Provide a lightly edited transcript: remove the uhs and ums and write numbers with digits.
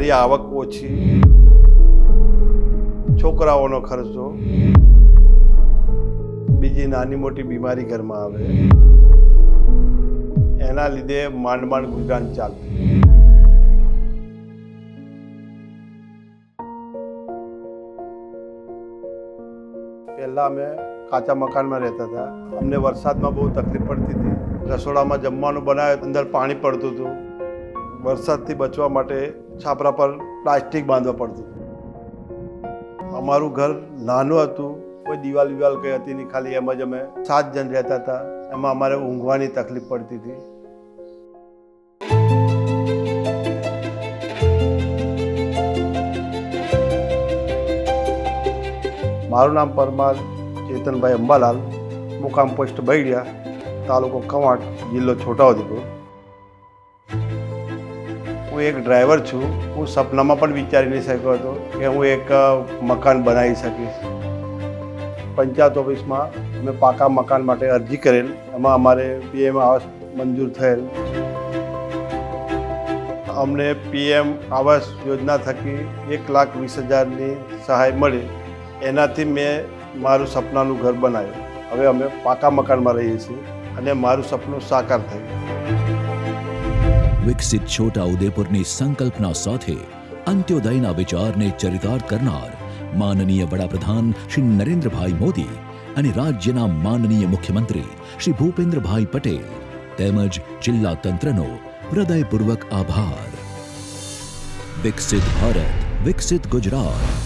મારી આવક ઓછી, છોકરાઓનો ખર્ચો, બીજી નાની મોટી બીમારી ઘરમાં આવે, એના લીધે માંડ માંડ ગુજરાન ચાલતું. પહેલાં અમે કાચા મકાનમાં રહેતા હતા. અમને વરસાદમાં બહુ તકલીફ પડતી હતી. રસોડામાં જમવાનું બનાવે અંદર પાણી પડતું હતું. વરસાદથી બચવા માટે છાપરા પર પ્લાસ્ટિક બાંધવા પડતું હતું. અમારું ઘર નાનું હતું, કોઈ દિવાલ કંઈ હતી નહીં, ખાલી એમ જ અમે 7 જણ રહેતા હતા. એમાં અમારે ઊંઘવાની તકલીફ પડતી હતી. મારું નામ પરમાર ચેતનભાઈ અંબાલાલ, મુકામ પોસ્ટ બૈડિયા, તાલુકો કવાંટ, જિલ્લો છોટાઉદેપુર. હું એક ડ્રાઈવર છું. હું સપનામાં પણ વિચારી નહીં શક્યો હતો કે હું એક મકાન બનાવી શકીશ. પંચાયત ઓફિસમાં મેં પાકા મકાન માટે અરજી કરેલ. એમાં અમારે PM આવાસ મંજૂર થયેલ. અમને PM આવાસ યોજના થકી 1,20,000ની સહાય મળી. એનાથી મેં મારું સપનાનું ઘર બનાવ્યું. હવે અમે પાકા મકાનમાં રહીએ છીએ અને મારું સપનું સાકાર થયું. વિકસિત છોટા ઉદેપુરની સંકલ્પના સાથે અંત્યોદયના વિચારને ચરિતાર્થ કરનાર માનનીય વડાપ્રધાન શ્રી નરેન્દ્રભાઈ મોદી અને રાજ્યના માનનીય મુખ્યમંત્રી શ્રી ભૂપેન્દ્રભાઈ પટેલ તેમજ જિલ્લા તંત્રનો હૃદયપૂર્વક આભાર. વિકસિત ભારત, વિકસિત ગુજરાત.